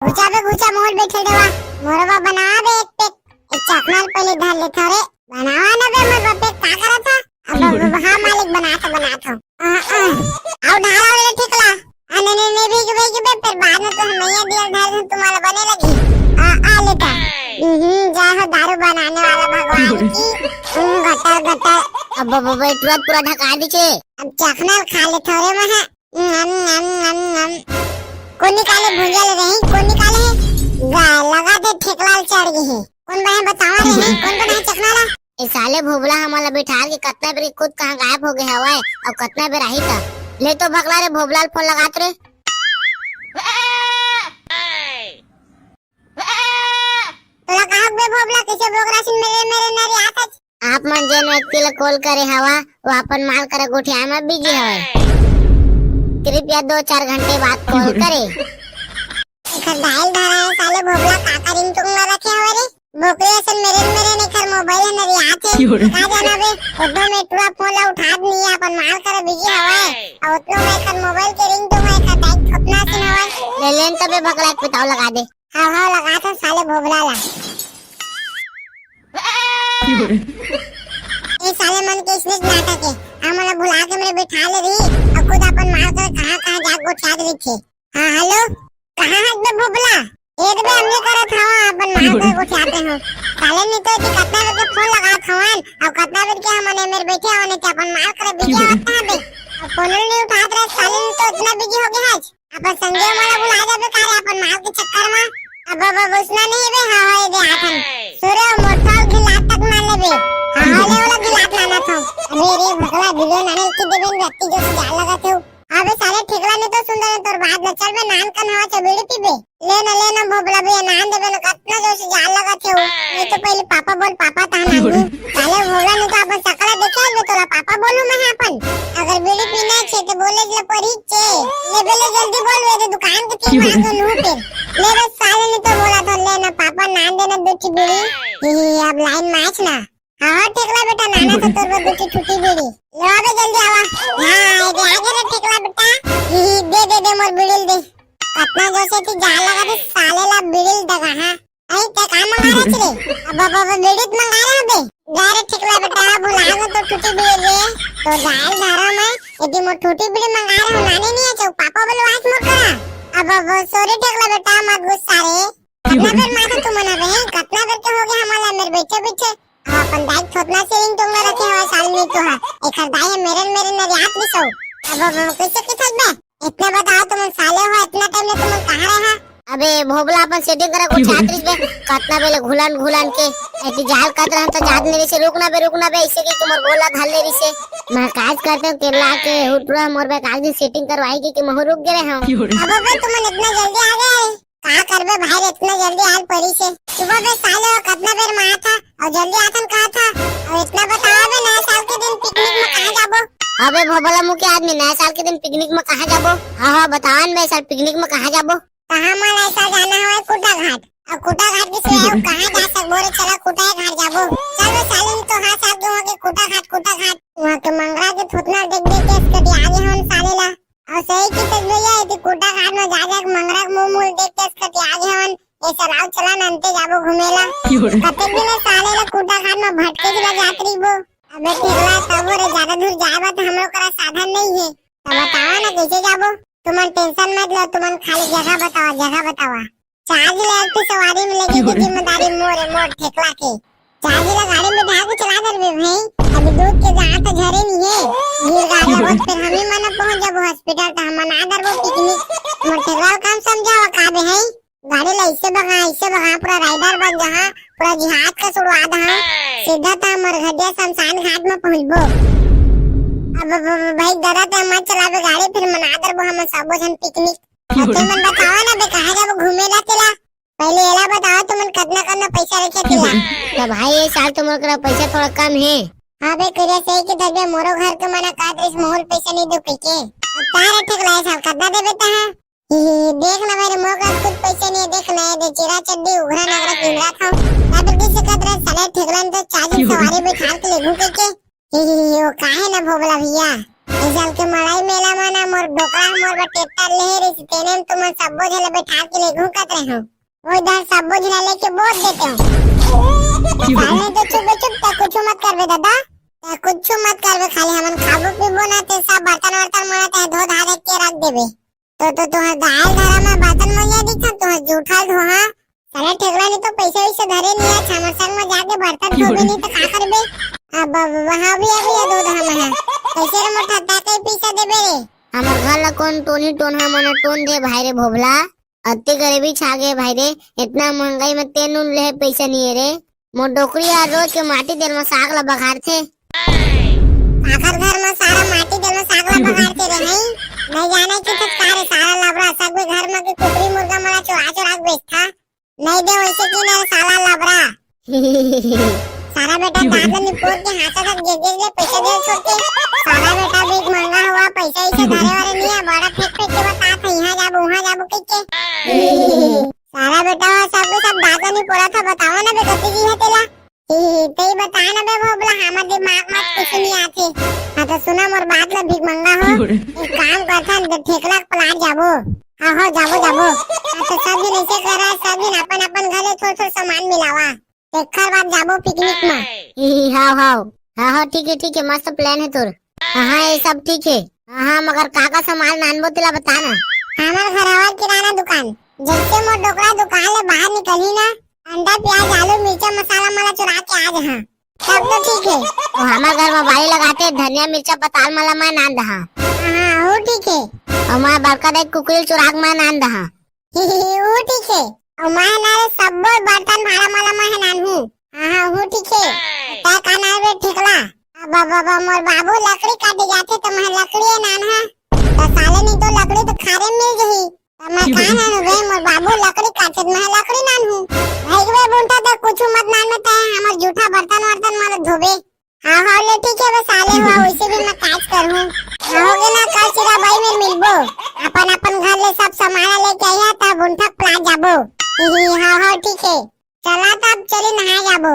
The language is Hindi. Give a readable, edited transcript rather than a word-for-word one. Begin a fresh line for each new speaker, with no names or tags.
घुचा पे घुचा मोहल बैठे देवा मोरवा बनावा बे एक पेक एक चकनाल पहले धर ले थारे बनावा ना बे मोर बापे का करा था अब हां मालिक बना था आओ ढाला वाले ठिकला अने ने भीग बे फिर बाद में तो मैया दिया धार तुम्हारा बने लगी आ लेता जा हो दारू बनाने वाला भगवान की गटा अब इतना पूरा ढका दीछे अब चखना खा ले थोड़े में है कौन निकाले भुंजल रही कौन निकाले लगा दे ठेकलाल चढ़ गई है कौन बहन बतावा रहे कौन बनाए चखनाला ए साले भोबला हमारा बिठा के कतना बेर खुद कहां गायब हो गए हवा अब कतना बेर आई था ले तो भगला रे भोबलाल फोन लगात रे तोला कहां बे भोबला कैसे बोगरासिन मेरे नरी आता आप मन जेन व्यक्ति ला कॉल करे हवा वो अपन माल करे गोठिया में बिजी हवे कृपया 2-4 घंटे बाद कॉल करे डायल धरा है साले भोबला काका रिंग टोंग में रखे हवे रे बोकरे असन मेरे निखर मोबाइल नरी आते का जाना बे ओदो में टुआ फोन ला उठा नहीं है अपन माल करे बिजी हवे और उतनो में कर मोबाइल के रिंग टोंग में का टाइट खपना से हवे ले लेन तबे भगला के पिताव लगा दे हां लगा था साले भोबला ला ये साले मन के इसने नाटक है हमला भुला के मेरे बिठा ले रही और खुद अपन मार कर कहां जाग गो छाद रही हां हेलो कहां है बे भोबला एक बे हमने करा था अपन मार कर गो छाते हो साले ने तो कि कितना बजे फोन लगा थावन और कितना बजे के हमने मेरे बैठे होने ते अपन मार कर बिजी होता है बे और फोन नहीं उठात रहे साले ने तो इतना बिजी हो गया आज अपन संजय वाला बुला जाबे करे अपन मार के चक्कर में अब उसना नहीं बे हां दे आथन सूर्य मोटा खिला तक ना लेबे हां ले वाला खिला लाना था अरे रे भगला दिलो नाने की देबेन व्यक्ति जो जाल लगा थे अबे साले ठेकला ने तो सुंदर तोर बात न चल बे नान कन हवा चबेड़ी पीबे लेना भोबला बे नान देबे न कतना जो जाल लगा थे नहीं तो पहले पापा बोल पापा ता नानी साले भोबला ने तो अपन सकला देखे बे तोरा पापा बोलू मैं अपन अगर बीड़ी पीना छे तो बोले ले पड़ी छे ले बेले जल्दी बोल वे दुकान के तीन मांगो नु फिर ले बस साले ने तो बोला था लेना पापा नान देना दूची बीड़ी अब लाइन मैच ना हाँ ठेकला बेटा नाना तो तोर दूची छुट्टी बीड़ी लो आवे जल्दी आवा हां दे आगे रे ठेकला बेटा दे मोर बीड़ी दे अपना जैसे तू जा लगा दे साले ला बीड़ी दगा हां आई ते काम मंगा रे अब बीड़ी मंगा रहा बे गारे ठेकला बेटा बुलाओ तो छुट्टी बीड़ी दे तो जाल धारा में यदि मो छुट्टी बीड़ी मंगा रहा नानी नहीं है पापा बोलो आज मोर करा अब सॉरी ठेकला बेटा मत गुस्सा रे कितना बेर माथा तू मना बे कितना बेर के हो गया हमारा मेरे बेटे अपन दाई थोतना सेविंग तो में रखे हुआ साल में तो है एक दाई मेरे नरियात में सो अब कैसे किथल बे इतना बताओ तुम साले हो इतना टाइम में तुम कहां रहे अबे भोबला अपन सेटिंग करा कुछ छात्री बे कितना बेले घुलन के ऐसी जाल काट रहा तो जाद मेरे से रुकना बे इससे कि तुम बोला धल ले से मैं काज करते हूं केरला के हुटरा मोर बे काज सेटिंग करवाएगी कि मैं रुक गए हां अब भाई तुम इतना जल्दी आ गए कहां करबे भाई इतना जल्दी हाल पड़ी से सुबह बे साले कितना बेर मां था और जल्दी आथन कहा था और इतना बताओ बे नया साल के दिन पिकनिक में कहां जाबो अबे भोबला मुके आदमी नया साल के दिन पिकनिक में कहां जाबो हां बतावन बे साल पिकनिक में कहां जाबो कहां मन ऐसा जाना है कुटा घाट और कुटा घाट के से कहां जा सक बोरे चला कुटा घाट जाबो चलो साले तो हां साथ दो के कुटा घाट वहां के मंगरा के थोतना देख के कटी आगे हम साले ला और सही की तस्वीर है कि कुटा घाट में जा मंगरा मुंह देख के कटी आगे हम ऐसा राव चला नंते जाबो घुमेला कते दिन साले ला कुटा घाट में भटके की यात्री बो अबे ठेला तब रे ज्यादा दूर जाबा तो हम लोग का साधन नहीं है तब बताओ ना कैसे जाबो तुमन टेंशन मत लो तुमन खाली जगह बतावा चार्ज ले तो सवारी में लगी की जिम्मेदारी मोर ठेकला के चार्ज ला गाड़ी में ढाक चला कर बे भाई अभी दूध के जहां तो झरे नहीं है भीड़ गाड़ी बहुत फिर हम ही माना पहुंच जाबो हॉस्पिटल तो हम ना दरबो पिकनिक मोर ठेकला काम समझावा का बे है गाड़ी ला इससे बगा पूरा राइडर बन जहां पूरा जिहाद का शुरुआत दहा सीधा ता मरघटिया शमशान घाट में पहुंचबो अब भाई दादा ते मत चलावे गाड़ी फिर मनादर बो हम सबो जन पिकनिक तो मन बताओ ना बे कहां जाबो घूमेला तेला पहले एला बताओ तुमन कितना पैसा रखे तेला तो भाई ये साल तुम लोग का पैसा थोड़ा कम है हां बे करे सही के दबे मोरो घर के मना का इस मोहल पैसा नहीं दो के तारे ठेकला साल कितना देबे ता देख ना मेरे मोह का कुछ पैसे नहीं देखना है दे चिरा चड्डी उघरा नगरा किमरा था तब किसी कदर साले ठेकलन तो चार्ज सवारी बिठा के ले घुके के वो काहे ना भोबला भैया इस साल के मड़ाई मेला माना मोर ढोकरा मोर बटेटा ले रही तेने में तुम सबो झले बैठा के ले घूमत रहे हो वो इधर सबो झले लेके बोल देते हो साले तो चुप कुछ मत करबे दादा कुछ मत करबे खाली हमन खाबो पीबो ना ते सब बर्तन वर्तन मना धो धा के रख देबे तो तुहर दाल धरा में बर्तन मंगा दिखा तुहर जूठा धोहा साले ठेकला नहीं तो पैसे वैसे धरे नहीं है हमर संग में जाके बर्तन धोबे नहीं तो का करबे अब वहां भी अभी दूध हम है कैसे रे मोटा ताके पैसा देबे रे
हमर घर ला कौन टोनी टोन हमन टोन दे भाई रे भोबला अति गरीबी छागे भाई रे इतना महंगाई में तेन उन ले पैसा नहीं है रे मोर डोकरी आ रोज के माटी तेल में साग ला बघार थे
आखिर घर में सारा माटी तेल में साग ला बघार थे रे नहीं जाने की तो सारे सारा लबड़ा सब घर में के कुकरी मुर्गा मरा चुरा बेचता नहीं दे वैसे की ना साला लबड़ा सारा बेटा दादा निपोर के हाथ तक जे पैसे दे छोड़ के सारा बेटा भी महंगा हुआ पैसा इसे धरे वाले नहीं है बड़ा फेंक के बता था यहाँ जाबो वहाँ जाबो कह के सारा बेटा सब दादा नहीं पड़ा था बताओ ना बेटा जी है तेला तेई बता ना बे वो बोला हमारे दिमाग में कुछ नहीं आते हाँ तो सुना मोर बात ला भीख मंगा हो एक काम करता ठेकला प्लाट जाबो हाँ हो जाबो तो सब दिन ऐसे कर रहा है सब दिन अपन घरे थोड़ा सामान मिलावा देखकर बात जाबो पिकनिक में
हाँ ठीक है मस्त प्लान है तोर हाँ ये सब ठीक है हाँ मगर काका सामान नानबो तेला बता ना
हमार घरवा किराना दुकान जैसे मोर डोकरा दुकान ले बाहर निकली ना अंडा प्याज आलू मिर्चा मसाला मला चुरा के आज हाँ सब तो ठीक है
तो हमारे घर में बाड़ी लगाते धनिया मिर्चा पताल मला मैं नान दहा
हाँ वो ठीक है
और मैं बड़का देख कुकरी चुराग मैं नान दहा
वो ठीक है और मैं ना सब बर्तन भाड़ा मला मैं नान हूँ हाँ वो ठीक है क्या खाना है ठिकला बाबा मोर बाबू लकड़ी काटे जाते तो मैं लकड़ी नान है तो साले नहीं तो लकड़ी तो खारे मिल गई तो मैं कहा नान हो गई मोर बाबू लकड़ी काटे मैं लकड़ी नान हूँ भाई वे बुंटा तो कुछ मत नान में तय हमार जूठा बर्तन मत धोबे हाँ ले ठीक है बस साले हुआ वैसे भी मैं काज करूँ होगे ना कल चिरा भाई में मिलबो अपन घर ले सब सामान लेके आया था बुंठक प्लाट जाबो हाँ ठीक है चला तब चली नहा जाबो